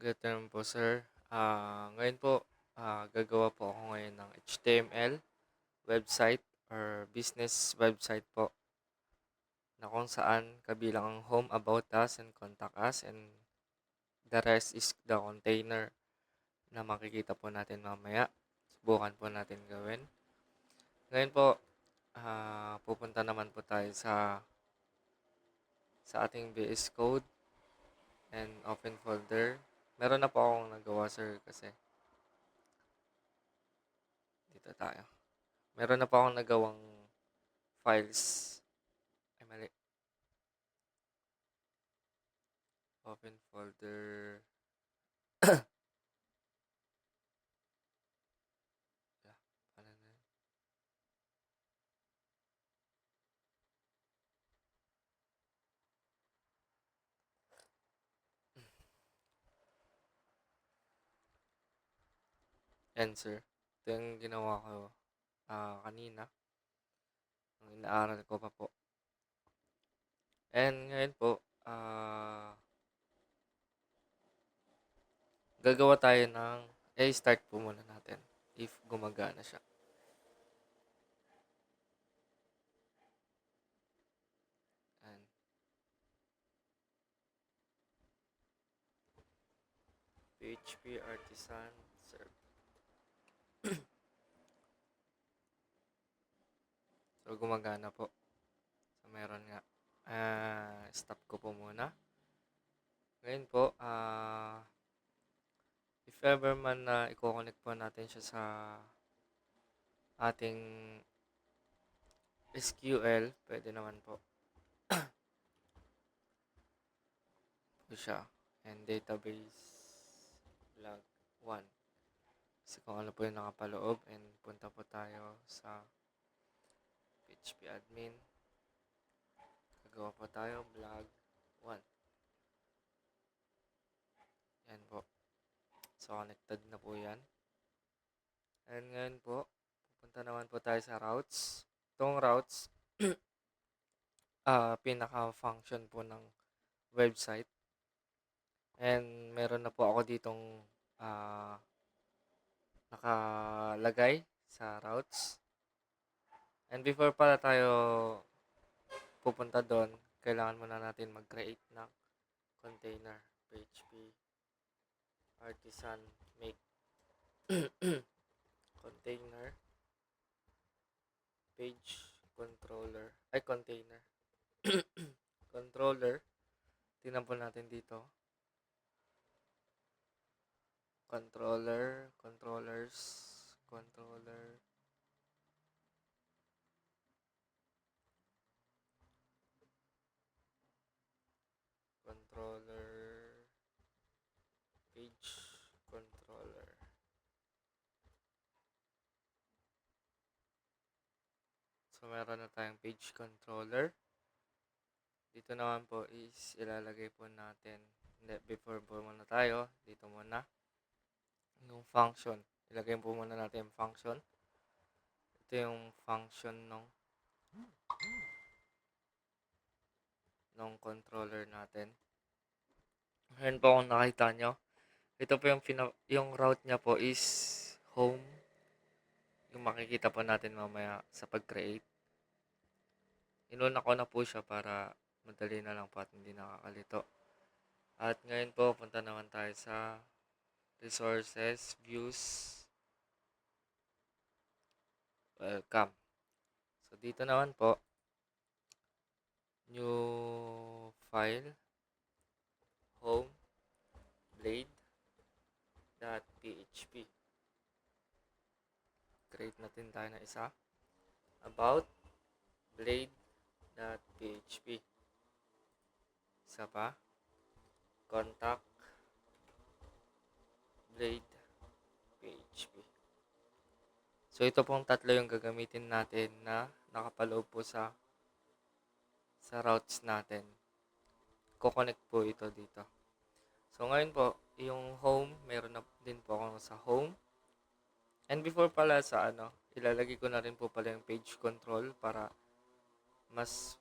Good afternoon po, sir. Ngayon po, gagawa po ako ngayon ng HTML website or business website po na kung saan kabilang ang home, about us, and contact us, and the rest is the container na makikita po natin mamaya. Subukan po natin gawin. Ngayon po, pupunta naman po tayo sa ating VS Code and open folder. Meron na po akong nagawa, sir, kasi dito tayo. Meron na po akong nagawang files. Ay, mali. Open folder. Yeah, paano na yun? Answer. Ito yung ginawa ko kanina. Ang inaaral ko pa po. And ngayon po, gagawa tayo ng, start po muna natin if gumagana siya. And PHP Artisan Serve. So, gumagana po. So, meron nga. Stop ko po muna. Ngayon po, if ever man na i-connect po natin siya sa ating SQL, pwede naman po. Po siya. And database log 1. Kasi kung ano po yung nakapaloob, and punta po tayo sa PHP admin. Gagawa po tayo blog 1. Yan po. So, connected na po yan. And ngayon po, pupunta naman po tayo sa routes. Itong routes, pinaka-function po ng website. And meron na po ako ditong nakalagay sa routes. And before pala tayo pupunta doon, kailangan muna natin mag-create ng container. PHP artisan make container page controller container controller. Tingnan po natin dito. Controller, controllers, controller. Controller, page controller. So, meron na tayong page controller. Dito naman po is ilalagay po natin, before po muna tayo, dito muna, yung function. Ilagay po muna natin yung function. Ito yung function nung controller natin. Ngayon po kung nakita nyo, ito po yung route niya po is home. Yung makikita po natin mamaya sa pag-create. Inuna ko na po siya para madali na lang po at hindi nakakalito. At ngayon po, punta naman tayo sa resources, views, welcome. So, dito naman po, new file, home, blade.php. Create natin tayo na isa. About blade.php. Isa pa. Contact blade.php. So, ito pong tatlo yung gagamitin natin na nakapaloob po sa routes natin. Ko-connect po ito dito. So, ngayon po, yung home, meron na din po ako sa home. And before pala sa ilalagay ko na rin po pala yung page control para mas,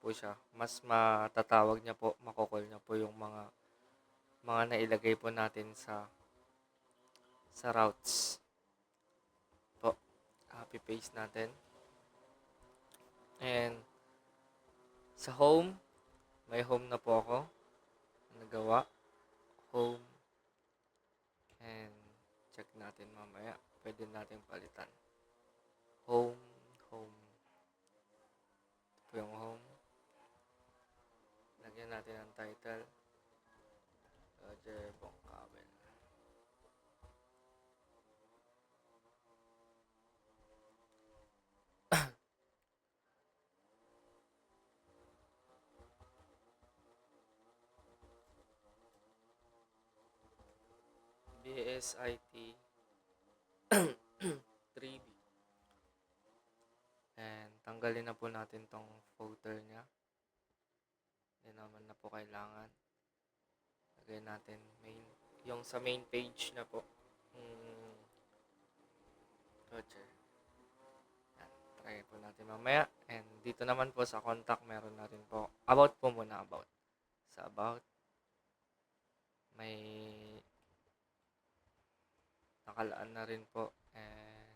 po siya, mas matatawag niya po, makokol niya po yung mga mga nailagay po natin sa routes po. Copy paste natin. And sa home, may home na po ako. Nagawa. Home. And check natin mamaya. Pwede natin palitan. Home. Home. Ito po yung home. Lagyan natin ang title. Roger Bongkabel. BSIT 3B. And tanggalin na po natin tong footer niya. Hindi naman na po kailangan. Lagay natin yung sa main page na po. Roger. Yan. Try po natin mamaya. And dito naman po sa contact, meron na rin po. About po muna, about. Sa about, may nakalaan na rin po. And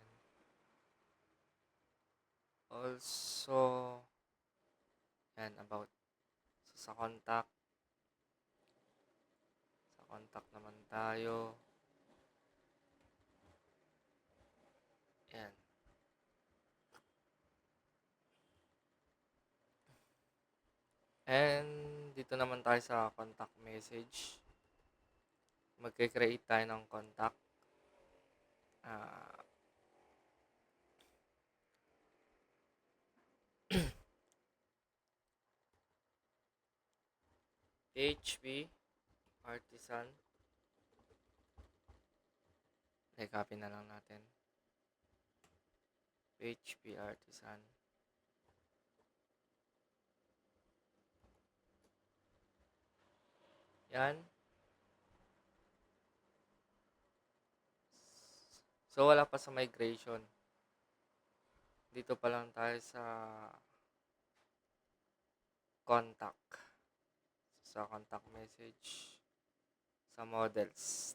also, yan, about. So, sa contact naman tayo. Yan. And dito naman tayo sa contact message. Magkikreate tayo ng contact. PHP Artisan. Copy na lang natin. PHP Artisan. Yan. So, wala pa sa migration. Dito pa lang tayo sa contact. Sa contact message. Sa models.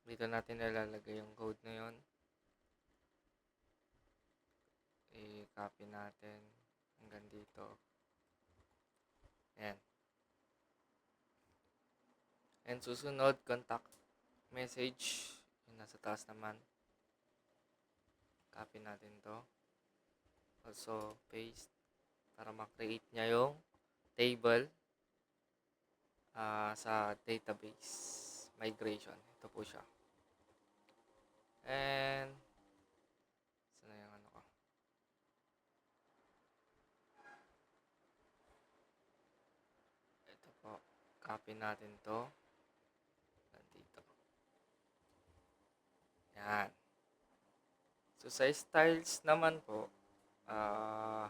Dito natin nilalagay yung code na yun. I-copy natin hanggang dito. Ayan. And susunod, contact message. Yung nasa taas naman. Copy natin to. Also, paste. Para ma-create niya yung table sa database migration. Ito po siya. And saan na yung ano ko? Ito po. Copy natin to. Nandito. Yan. So, sa styles naman po, sa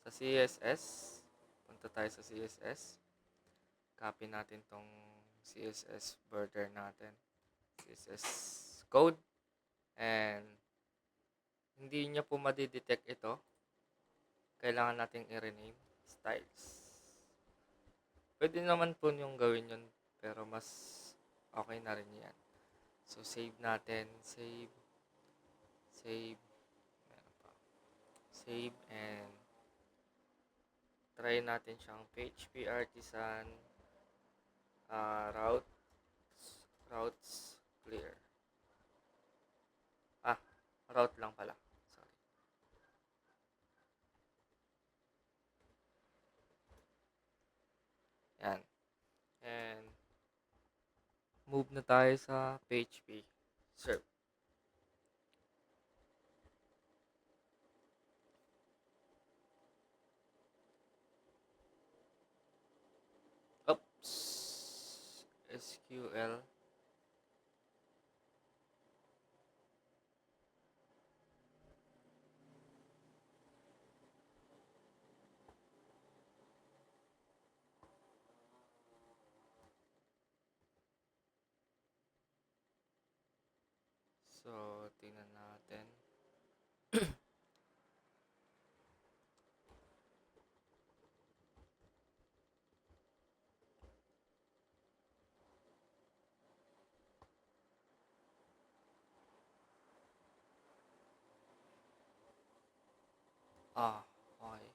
CSS, punta tayo sa CSS. Copy natin tong CSS border natin. CSS code. And hindi niya po madidetect ito. Kailangan nating i-rename styles. Pwede naman po yung gawin yun, pero mas okay na rin yan. So, save natin. Save. Meron pa. Save and try natin siyang PHP Artisan routes clear. Route lang pala. Sorry. Yan. And move na tayo sa PHP serve. Oops. SQL. So, tingnan natin. Okay.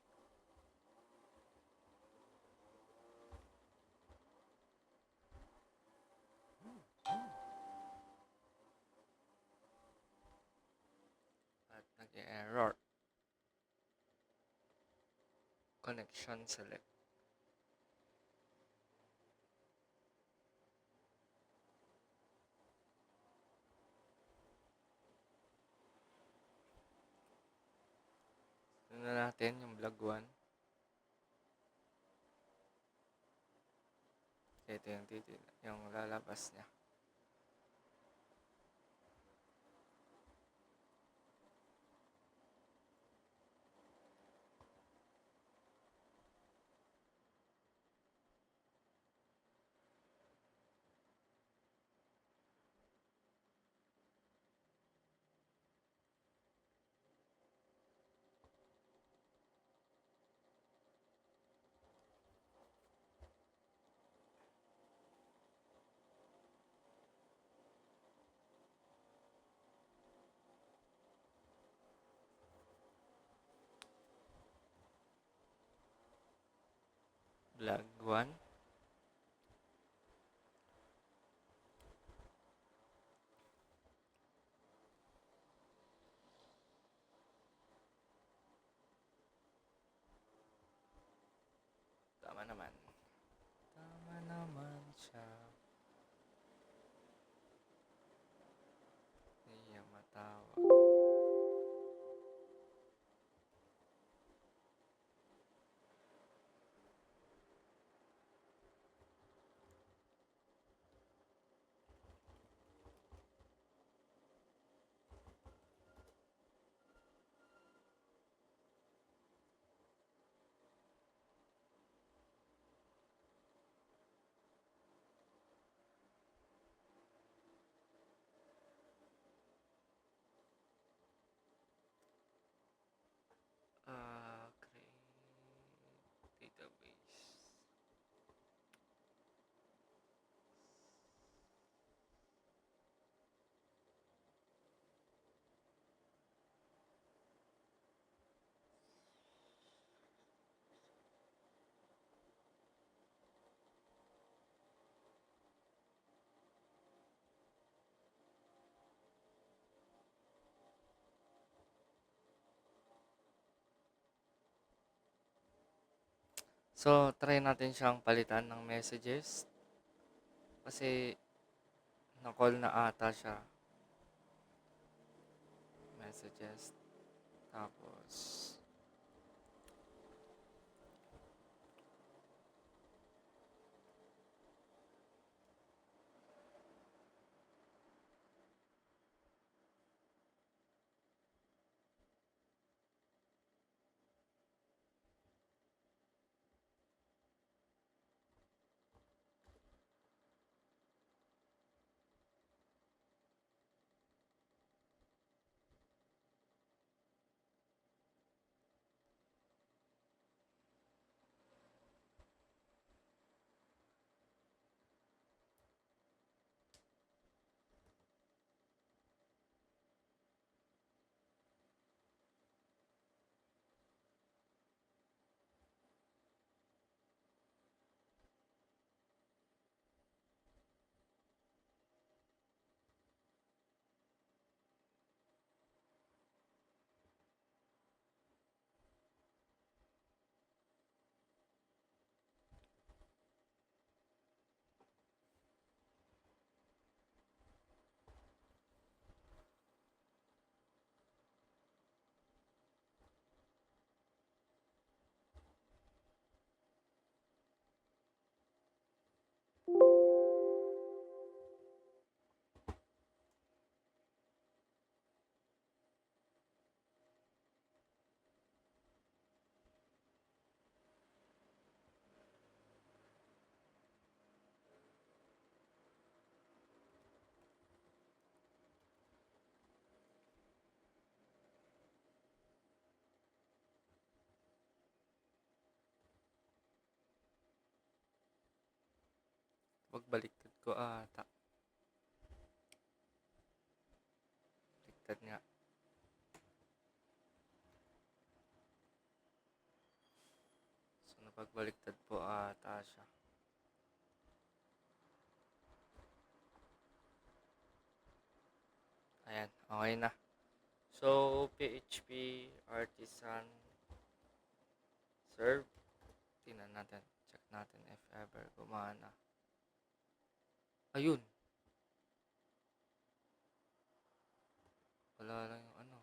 At nag-error. Connection select. Tignan natin yung vlog 1. Ito yung lalabas niya. Vlog 1. Tama naman. Tama naman siya. Hindi niya matawa. Create database. So, try natin siyang palitan ng messages. Kasi, na-call na ata siya. Messages. Tapos, pagbaliktad ko ata. Baliktad nga. Pag baliktad po ata siya. Ayan, okay na. So, PHP artisan serve. Tingnan natin. Check natin if ever gumana. Ayun. Wala lang yung ano.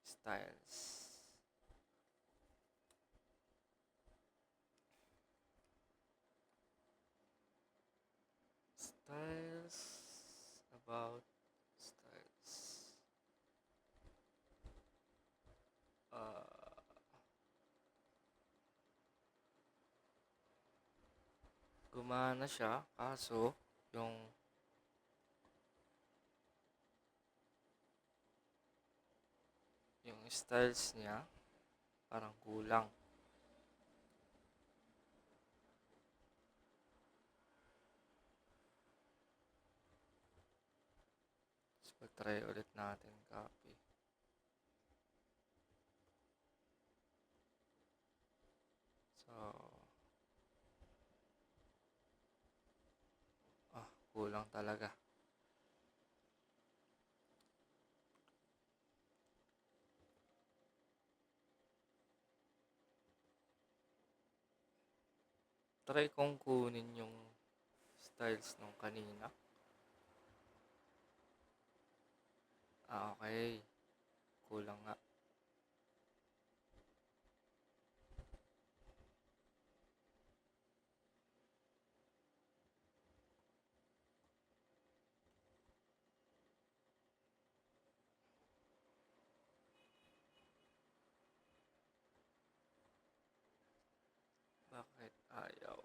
Styles. Styles. About styles. Gumana siya. Kaso, yung styles niya parang kulang. So, try ulit natin copy. So, kulang talaga. Try kong kunin yung styles nung kanina. Okay. Kulang nga. Bakit ayaw?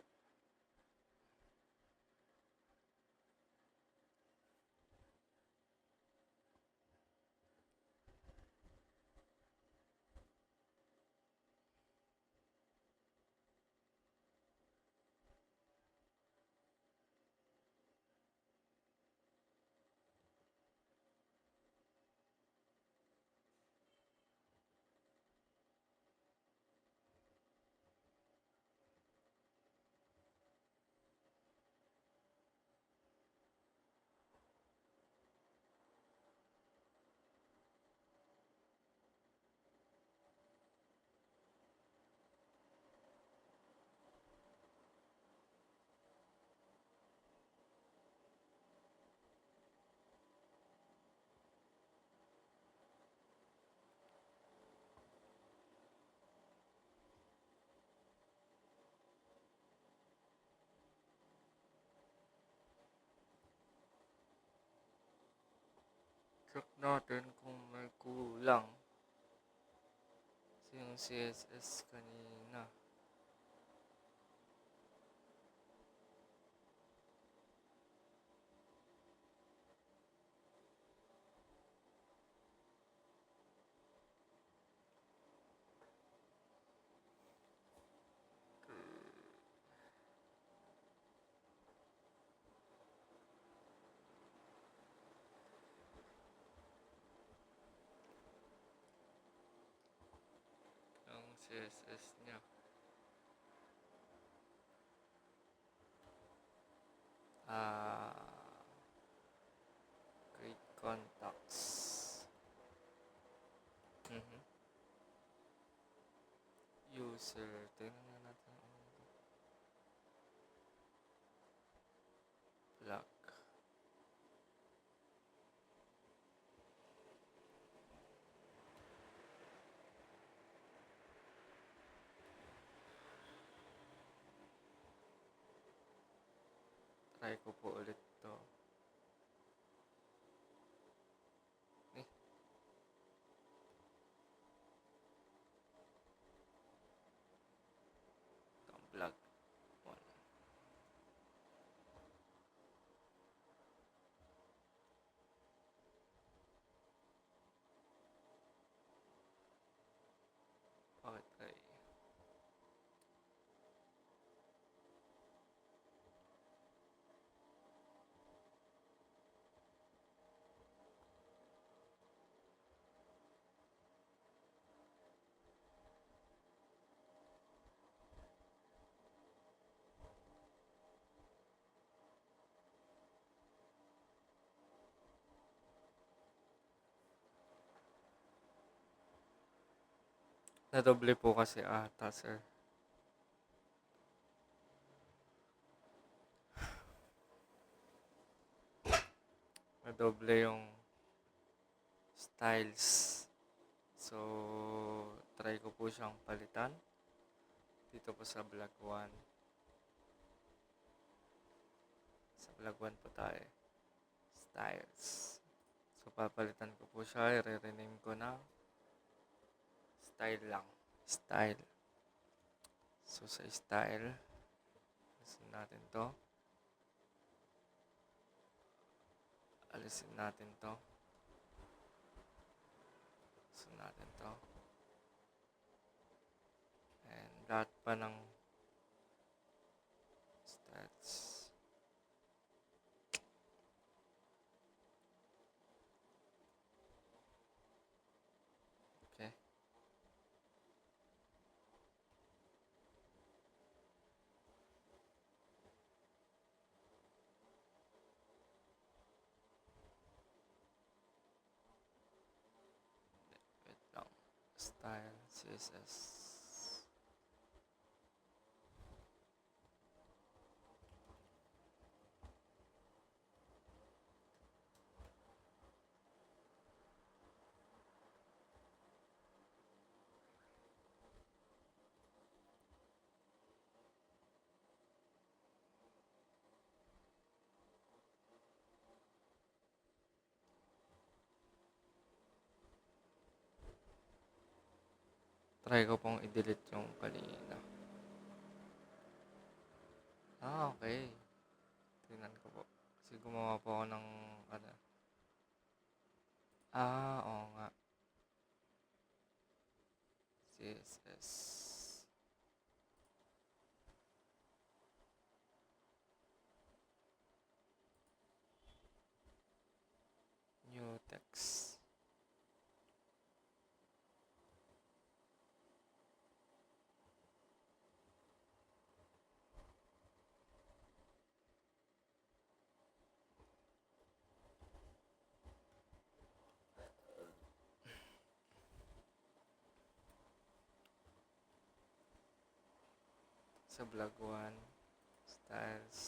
Check natin kung may kulang. Kasi yung CSS kanina. Yung CSS niya. Create contacts. User. Tingnan na natin. Black. Try ko po ulit to. Itong black. Bakit ay? Nadoble po kasi ata, sir. Nadoble yung styles. So, try ko po siyang palitan. Dito po sa vlog 1. Sa vlog 1 po tayo. Styles. So, papalitan ko po siya. I-rename ko na style lang. Style. So, sa style, alisin natin to. Alisin natin to. Alisin natin to. And lahat pa ng stats. Okay. Wait lang. Style, CSS. Try ko pong i-delete yung kanina. Okay. Tingnan ko po. Kasi gumawa po ako ng ano. Oo nga. CSS. New text. Sa vlog 1. Styles.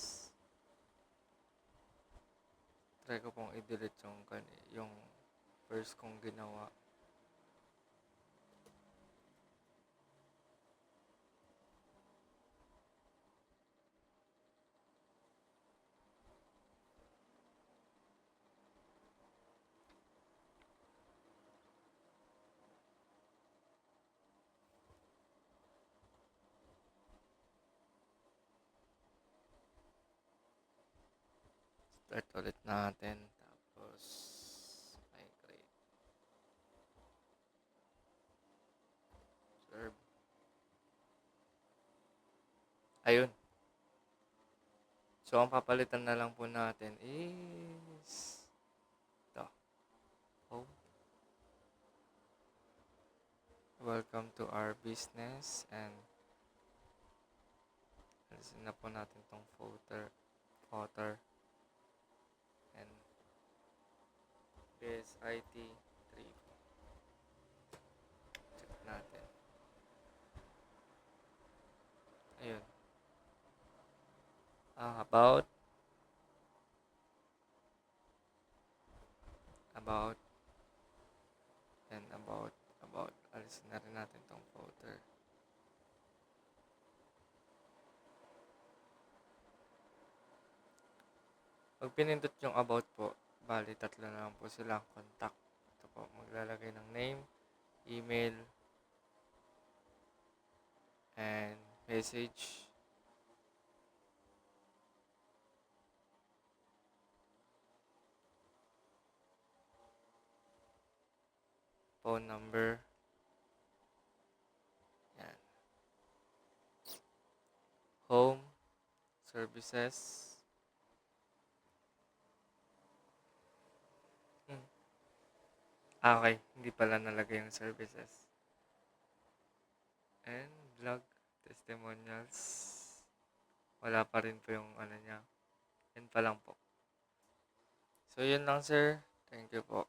Try ko pong i-delete yung first kong ginawa. Start ulit natin. Tapos, migrate. Serve. Ayun. So, ang papalitan na lang po natin is ito. Home. Welcome to our business. And alisin na po natin tong footer. And BSIT 3. Check natin. Ayun. About. And about. Alisin na rin natin tong footer. Pag pinindot yung about po, bali tatlo na lang po silang contact. Ito po, maglalagay ng name, email, and message. Phone number. Yan. Home. Services. Okay, hindi pala nalagay yung services. And vlog testimonials. Wala pa rin po yung ano niya. Yan pa lang po. So, yun lang, sir. Thank you po.